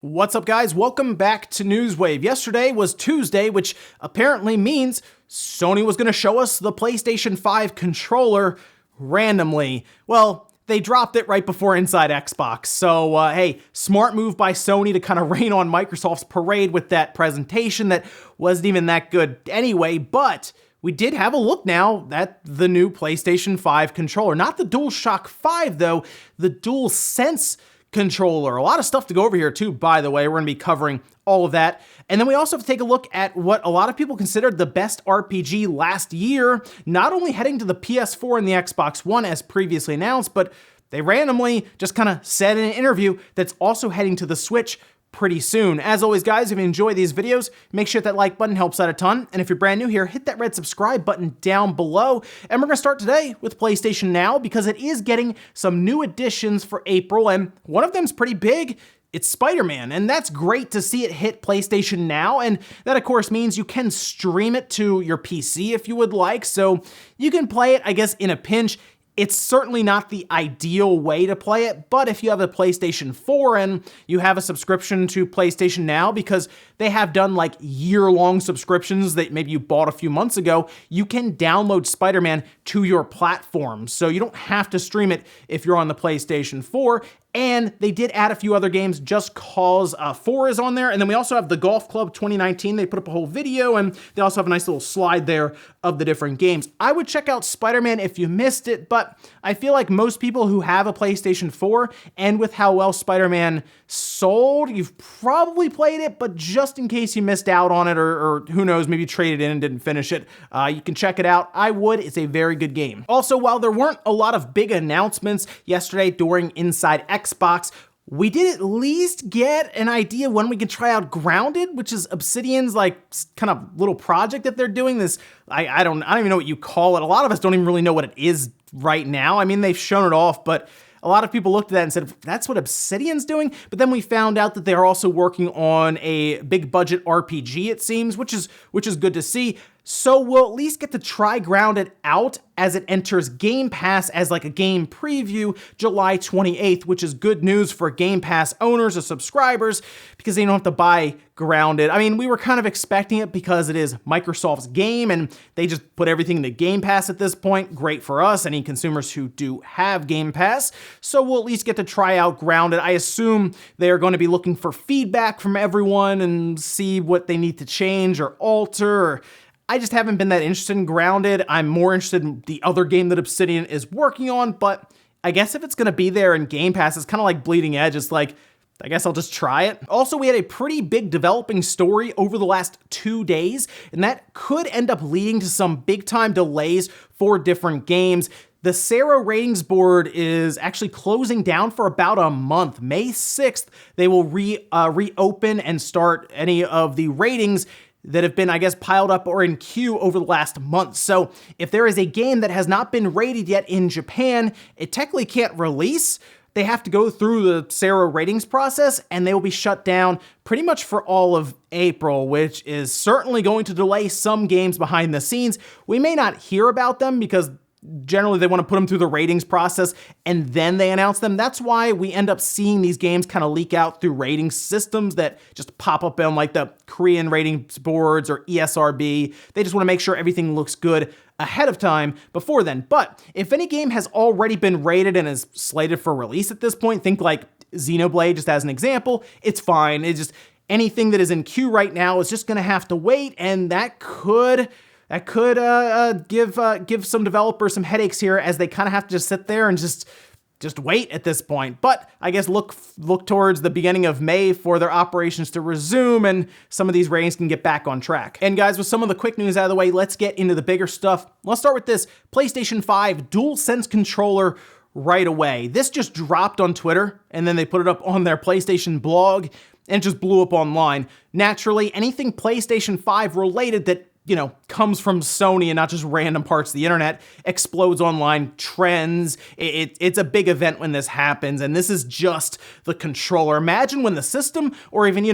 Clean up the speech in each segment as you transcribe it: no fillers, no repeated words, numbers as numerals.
What's up, guys? Welcome back to Newswave. Yesterday was Tuesday, which apparently means Sony was going to show us the PlayStation 5 Controller randomly. Well, they dropped it right before Inside Xbox. So, hey, smart move by Sony to kind of rain on Microsoft's parade with that presentation that wasn't even that good anyway, but we did have a look now at the new PlayStation 5 controller. Not the DualShock 5, though, the DualSense controller. A lot of stuff to go over here too, by the way. We're going to be covering all of that. And then we also have to take a look at what a lot of people considered the best RPG last year, not only heading to the PS4 and the Xbox One as previously announced, but they randomly just kind of said in an interview that's also heading to the Switch pretty soon. As always, guys, if you enjoy these videos, make sure that like button helps out a ton. And if you're brand new here, hit that red subscribe button down below. And we're going to start today with PlayStation Now because it is getting some new additions for April, and one of them's pretty big. It's Spider-Man, and that's great to see it hit PlayStation Now, and that of course means you can stream it to your PC if you would like, so you can play it, I guess, in a pinch. It's certainly not the ideal way to play it, but if you have a PlayStation 4 and you have a subscription to PlayStation Now, because they have done like year-long subscriptions that maybe you bought a few months ago, you can download Spider-Man to your platform. So you don't have to stream it if you're on the PlayStation 4. And they did add a few other games. Just Cause 4 is on there. And then we also have the Golf Club 2019. They put up a whole video, and they also have a nice little slide there of the different games. I would check out Spider-Man if you missed it, but I feel like most people who have a PlayStation 4, and with how well Spider-Man sold, you've probably played it, but just in case you missed out on it, or who knows, maybe traded in and didn't finish it, you can check it out. I would. It's a very good game. Also, while there weren't a lot of big announcements yesterday during Inside Xbox, we did at least get an idea when we could try out Grounded, which is Obsidian's like kind of little project that they're doing. This, I don't even know what you call it. A lot of us don't even really know what it is right now. I mean, they've shown it off, but a lot of people looked at that and said, that's what Obsidian's doing? But then we found out that they're also working on a big budget RPG, it seems, which is good to see. So we'll at least get to try Grounded out as it enters Game Pass as like a game preview July 28th, which is good news for Game Pass owners or subscribers because they don't have to buy Grounded. I mean, we were kind of expecting it because it is Microsoft's game and they just put everything into Game Pass at this point. Great for us, any consumers who do have Game Pass. So we'll at least get to try out Grounded. I assume they are going to be looking for feedback from everyone and see what they need to change or alter. I just haven't been that interested in Grounded. I'm more interested in the other game that Obsidian is working on, but I guess if it's going to be there in Game Pass, it's kind of like Bleeding Edge. It's like, I guess I'll just try it. Also, we had a pretty big developing story over the last 2 days, and that could end up leading to some big-time delays for different games. The CERO ratings board is actually closing down for about a month. May 6th, they will reopen and start any of the ratings that have been, I guess, piled up or in queue over the last month. So if there is a game that has not been rated yet in Japan, it technically can't release. They have to go through the CERO ratings process, and they will be shut down pretty much for all of April, which is certainly going to delay some games behind the scenes. We may not hear about them because generally they want to put them through the ratings process and then they announce them. That's why we end up seeing these games kind of leak out through rating systems that just pop up on like the Korean ratings boards or ESRB. They just want to make sure everything looks good ahead of time before then. But if any game has already been rated and is slated for release at this point, think like Xenoblade just as an example, it's fine. It's just anything that is in queue right now is just going to have to wait, and that could give some developers some headaches here as they kind of have to just sit there and just wait at this point. But I guess look towards the beginning of May for their operations to resume and some of these ratings can get back on track. And guys, with some of the quick news out of the way, let's get into the bigger stuff. Let's start with this PlayStation 5 DualSense controller right away. This just dropped on Twitter, and then they put it up on their PlayStation blog, and it just blew up online. Naturally, anything PlayStation 5 related that comes from Sony and not just random parts of the internet, explodes online, trends. It's a big event when this happens, and this is just the controller. Imagine when the system, or even,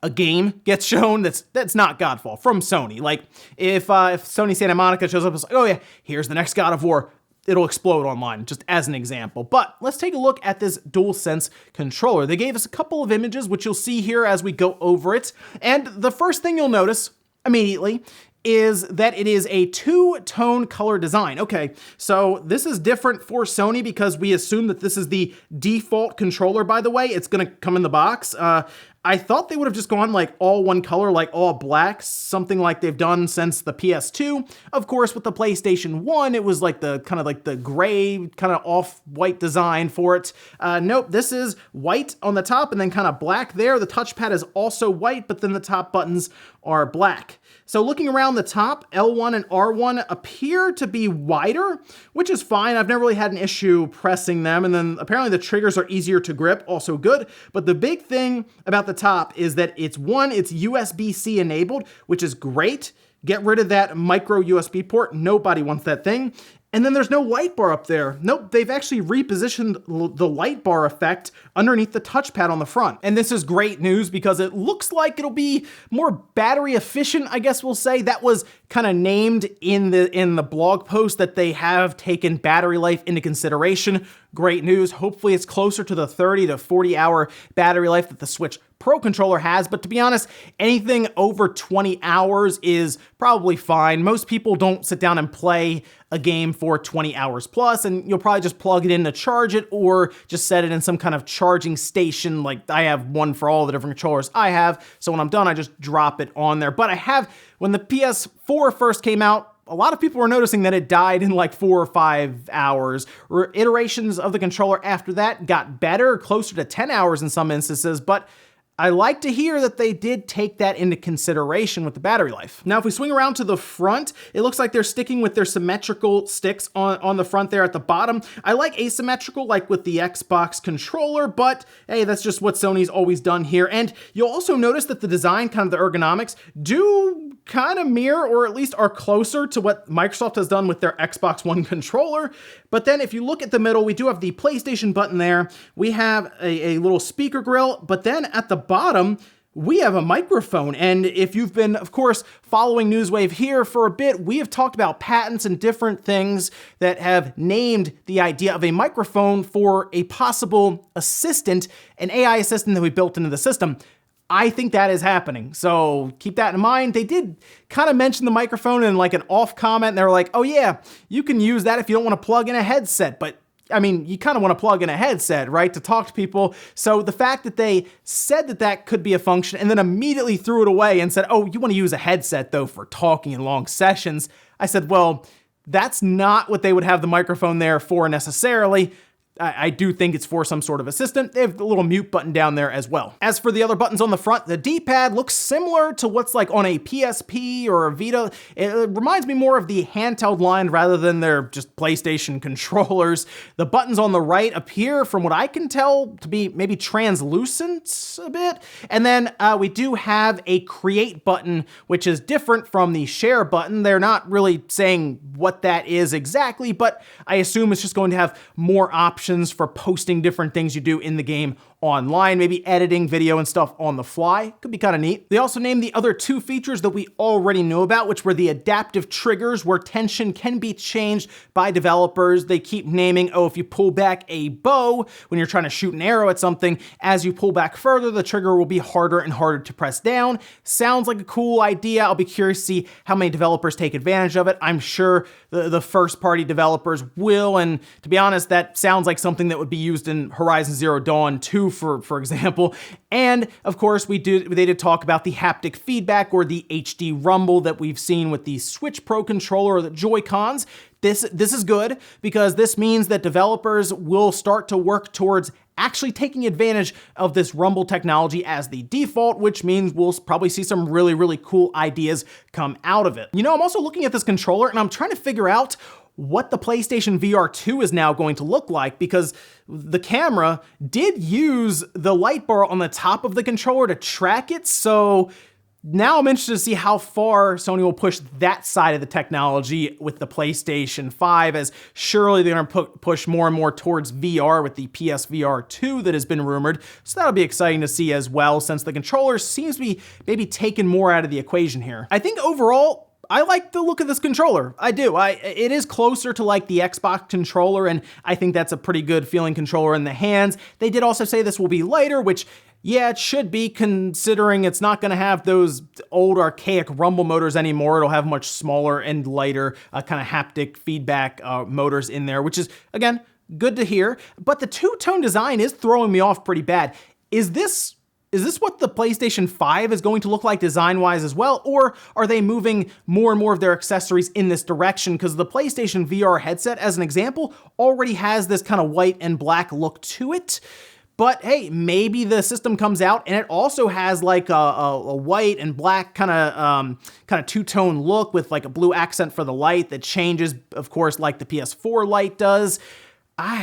a game gets shown that's not Godfall from Sony. Like, if Sony Santa Monica shows up, it's like, oh yeah, here's the next God of War. it'll explode online, just as an example. But let's take a look at this DualSense controller. They gave us a couple of images, which you'll see here as we go over it. And the first thing you'll notice immediately is that it is a two-tone color design. Okay, so this is different for Sony because we assume that this is the default controller, by the way. It's gonna come in the box. I thought they would have just gone like all one color, like all black, something like they've done since the PS2. Of course, with the PlayStation 1, it was like the kind of like the gray, kind of off-white design for it. Nope, this is white on the top and then kind of black there. The touchpad is also white, but then the top buttons are black. So looking around the top, L1 and R1 appear to be wider, which is fine. I've never really had an issue pressing them. And then apparently the triggers are easier to grip, also good. But the big thing about the top is that it's USB-C enabled, which is great. Get rid of that micro USB port. Nobody wants that thing. And then there's no light bar up there. Nope, they've actually repositioned the light bar effect underneath the touchpad on the front. And this is great news because it looks like it'll be more battery efficient, I guess we'll say. That was kind of named in the blog post that they have taken battery life into consideration. Great news. Hopefully it's closer to the 30 to 40 hour battery life that the Switch Pro controller has, but to be honest, anything over 20 hours is probably fine. Most people don't sit down and play a game for 20 hours plus, and you'll probably just plug it in to charge it or just set it in some kind of charging station. Like I have one for all the different controllers I have, so when I'm done, I just drop it on there. But when the PS4 first came out, a lot of people were noticing that it died in like 4 or 5 hours. Iterations of the controller after that got better, closer to 10 hours in some instances, but I like to hear that they did take that into consideration with the battery life. Now, if we swing around to the front, it looks like they're sticking with their symmetrical sticks on the front there at the bottom. I like asymmetrical, like with the Xbox controller, but hey, that's just what Sony's always done here. And you'll also notice that the design, kind of the ergonomics, do kind of mirror, or at least are closer to what Microsoft has done with their Xbox One controller. But then if you look at the middle, we do have the PlayStation button there. We have a little speaker grill, but then at the bottom, we have a microphone. And if you've been, of course, following Newswave here for a bit, we have talked about patents and different things that have named the idea of a microphone for a possible assistant, an AI assistant that we built into the system. I think that is happening, so keep that in mind. They did kind of mention the microphone in like an off comment, and they were like, oh yeah, you can use that if you don't want to plug in a headset, but I mean, you kind of want to plug in a headset, right, to talk to people. So the fact that they said that that could be a function and then immediately threw it away and said, oh, you want to use a headset though for talking in long sessions, I said, well, that's not what they would have the microphone there for necessarily. I do think it's for some sort of assistant. They have the little mute button down there as well. As for the other buttons on the front, the D-pad looks similar to what's like on a PSP or a Vita. It reminds me more of the handheld line rather than their just PlayStation controllers. The buttons on the right appear, from what I can tell, to be maybe translucent a bit. And then we do have a create button, which is different from the share button. They're not really saying what that is exactly, but I assume it's just going to have more options for posting different things you do in the game online, maybe editing video and stuff on the fly. Could be kind of neat. They also named the other two features that we already know about, which were the adaptive triggers, where tension can be changed by developers. They keep naming, oh, if you pull back a bow when you're trying to shoot an arrow at something, as you pull back further, the trigger will be harder and harder to press down. Sounds like a cool idea. I'll be curious to see how many developers take advantage of it. I'm sure the first-party developers will, and to be honest, that sounds like something that would be used in Horizon Zero Dawn 2, for example. And of course, they did talk about the haptic feedback, or the HD rumble that we've seen with the Switch Pro controller or the Joy-Cons. This is good because this means that developers will start to work towards actually taking advantage of this rumble technology as the default, which means we'll probably see some really, really cool ideas come out of it. You know, I'm also looking at this controller and I'm trying to figure out what the PlayStation VR 2 is now going to look like, because the camera did use the light bar on the top of the controller to track it. So now I'm interested to see how far Sony will push that side of the technology with the PlayStation 5, as surely they're going to push more and more towards VR with the PSVR 2 that has been rumored. So that'll be exciting to see as well, since the controller seems to be maybe taking more out of the equation here. I think overall, I like the look of this controller. I do. It is closer to like the Xbox controller, and I think that's a pretty good feeling controller in the hands. They did also say this will be lighter, which, yeah, it should be, considering it's not going to have those old archaic rumble motors anymore. It'll have much smaller and lighter kind of haptic feedback motors in there, which is, again, good to hear. But the two-tone design is throwing me off pretty bad. Is this what the PlayStation 5 is going to look like design-wise as well, or are they moving more and more of their accessories in this direction? Because the PlayStation VR headset, as an example, already has this kind of white and black look to it. But hey, maybe the system comes out and it also has like a white and black kind of two-tone look with like a blue accent for the light that changes, of course, like the PS4 light does.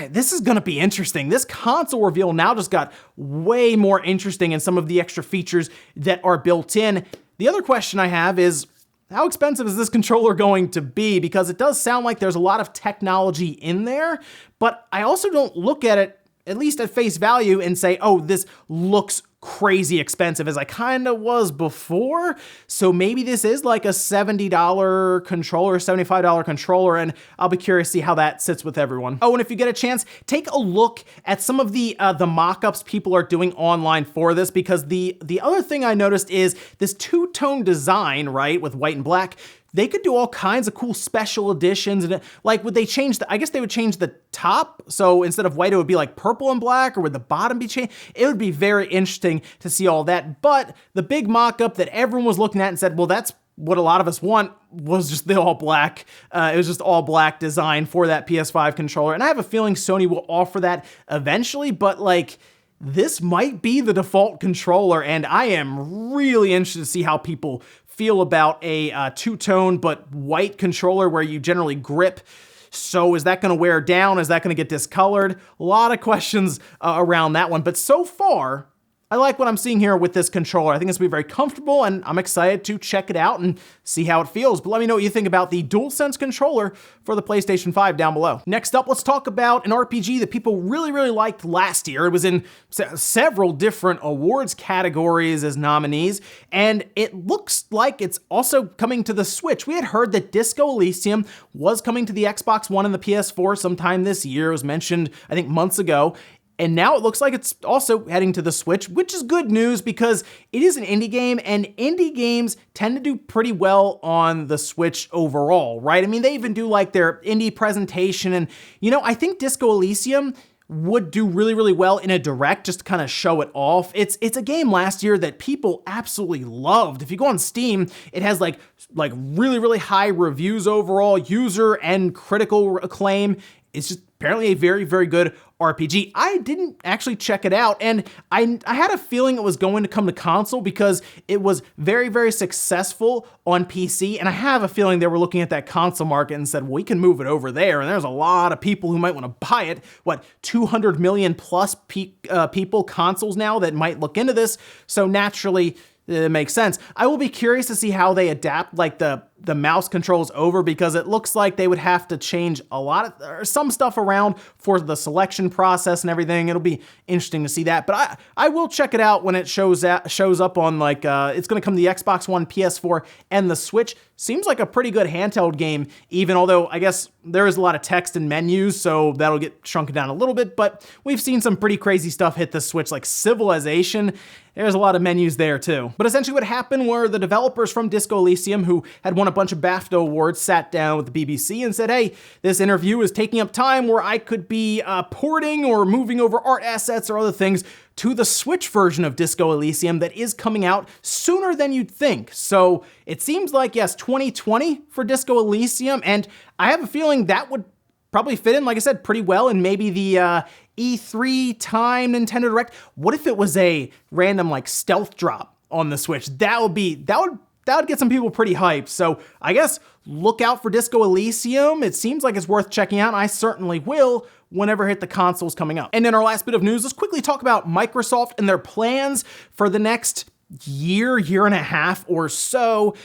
This is going to be interesting. This console reveal now just got way more interesting in some of the extra features that are built in. The other question I have is, how expensive is this controller going to be? Because it does sound like there's a lot of technology in there, but I also don't look at least at face value, and say, oh, this looks crazy expensive, as I kind of was before. So maybe this is like a $70 controller, $75 controller, and I'll be curious to see how that sits with everyone. Oh, and if you get a chance, take a look at some of the mock-ups people are doing online for this, because the other thing I noticed is this two-tone design, right, with white and black. They could do all kinds of cool special editions, and like, would they change I guess they would change the top, so instead of white it would be like purple and black, or would the bottom be changed? It would be very interesting to see all that. But the big mock-up that everyone was looking at and said, well, that's what a lot of us want, was just the all black. It was just all black design for that PS5 controller, and I have a feeling Sony will offer that eventually, but like, this might be the default controller, and I am really interested to see how people feel about a two-tone but white controller where you generally grip. So is that going to wear down? Is that going to get discolored? A lot of questions around that one. But so far, I like what I'm seeing here with this controller. I think it's going to be very comfortable, and I'm excited to check it out and see how it feels. But let me know what you think about the DualSense controller for the PlayStation 5 down below. Next up, let's talk about an RPG that people really, really liked last year. It was in several different awards categories as nominees, and it looks like it's also coming to the Switch. We had heard that Disco Elysium was coming to the Xbox One and the PS4 sometime this year. It was mentioned, I think, months ago. And now it looks like it's also heading to the Switch, which is good news because it is an indie game, and indie games tend to do pretty well on the Switch overall, right? I mean, they even do like their indie presentation, and you know, I think Disco Elysium would do really, really well in a direct just to kind of show it off. It's a game last year that people absolutely loved. If you go on Steam, it has like really, really high reviews overall, user and critical acclaim. It's just apparently a very, very good RPG. I didn't actually check it out, and I had a feeling it was going to come to console because it was very, very successful on PC, and I have a feeling they were looking at that console market and said, well, we can move it over there, and there's a lot of people who might want to buy it. What, 200 million plus people, consoles now that might look into this, so naturally, it makes sense. I will be curious to see how they adapt like the mouse controls over, because it looks like they would have to change a lot of some stuff around for the selection process and everything. It'll be interesting to see that, but I will check it out when it shows up on like it's going to come to the Xbox One, PS4, and the Switch. Seems like a pretty good handheld game, even although I guess there is a lot of text and menus, so that'll get shrunken down a little bit, but we've seen some pretty crazy stuff hit the Switch, like Civilization. There's a lot of menus there too. But essentially what happened were the developers from Disco Elysium, who had won a bunch of BAFTA awards, sat down with the BBC and said, hey, this interview is taking up time where I could be porting or moving over art assets or other things to the Switch version of Disco Elysium that is coming out sooner than you'd think. So it seems like, yes, 2020 for Disco Elysium, and I have a feeling that would probably fit in, like I said, pretty well in maybe the E3 time Nintendo Direct. What if it was a random like stealth drop on the Switch? That would get some people pretty hyped. So I guess look out for Disco Elysium. It seems like it's worth checking out. I certainly will whenever hit the consoles coming up. And in our last bit of news, let's quickly talk about Microsoft and their plans for the next year and a half or so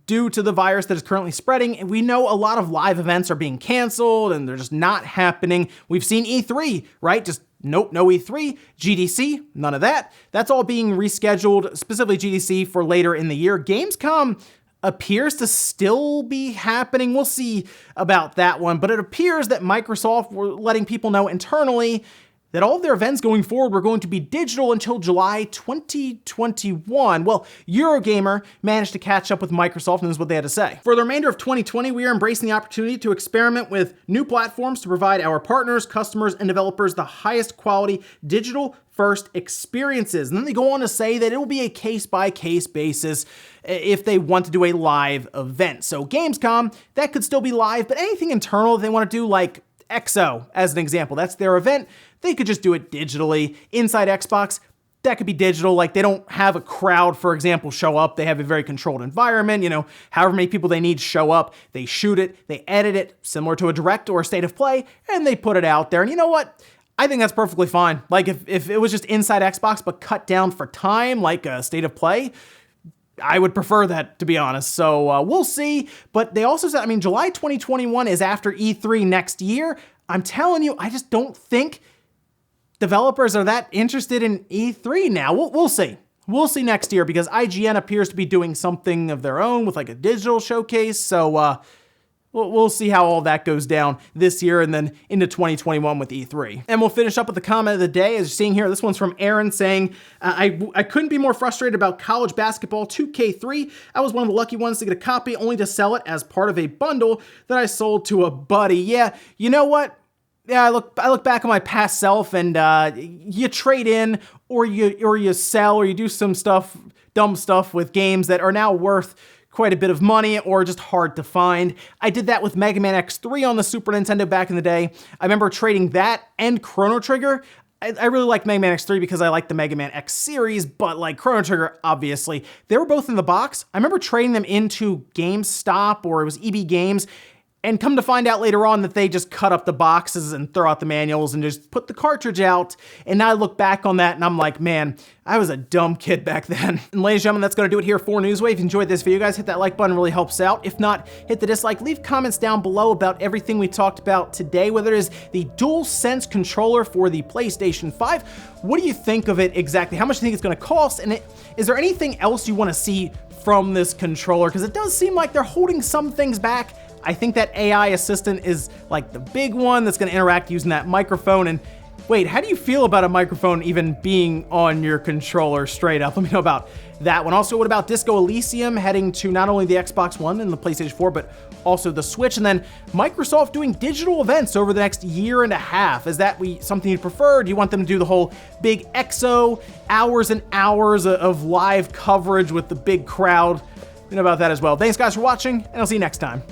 due to the virus that is currently spreading. And we know a lot of live events are being canceled and they're just not happening. We've seen E3, right? Just nope, no E3, GDC, none of that. That's all being rescheduled, specifically GDC for later in the year. Gamescom, appears to still be happening. We'll see about that one, but it appears that Microsoft were letting people know internally that all of their events going forward were going to be digital until July 2021. Well, Eurogamer managed to catch up with Microsoft, and this is what they had to say. For the remainder of 2020, we are embracing the opportunity to experiment with new platforms to provide our partners, customers, and developers the highest quality digital first experiences. And then they go on to say that it will be a case-by-case basis if they want to do a live event. So Gamescom, that could still be live, but anything internal they want to do, like EXO, as an example, that's their event, they could just do it digitally. Inside Xbox, that could be digital. Like, they don't have a crowd, for example, show up. They have a very controlled environment. You know, however many people they need show up, they shoot it, they edit it, similar to a direct or a state of play, and they put it out there. And you know what? I think that's perfectly fine. Like, if it was just inside Xbox, but cut down for time, like a state of play, I would prefer that, to be honest. So we'll see. But they also said, I mean, July 2021 is after E3 next year. I'm telling you, I just don't think developers are that interested in E3 now. We'll see. We'll see next year, because IGN appears to be doing something of their own with like a digital showcase. So we'll see how all that goes down this year and then into 2021 with E3. And we'll finish up with the comment of the day. As you're seeing here, this one's from Aaron saying, I couldn't be more frustrated about college basketball 2K3. I was one of the lucky ones to get a copy only to sell it as part of a bundle that I sold to a buddy. Yeah, you know what? Yeah, I look back on my past self, and you trade in or you sell or you do some dumb stuff with games that are now worth quite a bit of money or just hard to find. I did that with Mega Man X3 on the Super Nintendo back in the day. I remember trading that and Chrono Trigger. I really like Mega Man X3 because I like the Mega Man X series, but like Chrono Trigger, obviously. They were both in the box. I remember trading them into GameStop, or it was EB Games, and come to find out later on that they just cut up the boxes and throw out the manuals and just put the cartridge out. And now I look back on that and I'm like, man, I was a dumb kid back then. And ladies and gentlemen, that's gonna do it here for Newswave. If you enjoyed this video, guys, hit that like button, really helps out. If not, hit the dislike. Leave comments down below about everything we talked about today, whether it is the DualSense controller for the PlayStation 5. What do you think of it exactly? How much do you think it's gonna cost? And is there anything else you wanna see from this controller? Because it does seem like they're holding some things back. I think that AI assistant is like the big one that's gonna interact using that microphone. And wait, how do you feel about a microphone even being on your controller straight up? Let me know about that one. Also, what about Disco Elysium heading to not only the Xbox One and the PlayStation 4, but also the Switch? And then Microsoft doing digital events over the next year and a half. Is that something you'd prefer? Do you want them to do the whole big EXO, hours and hours of live coverage with the big crowd? Let me know about that as well. Thanks guys for watching, and I'll see you next time.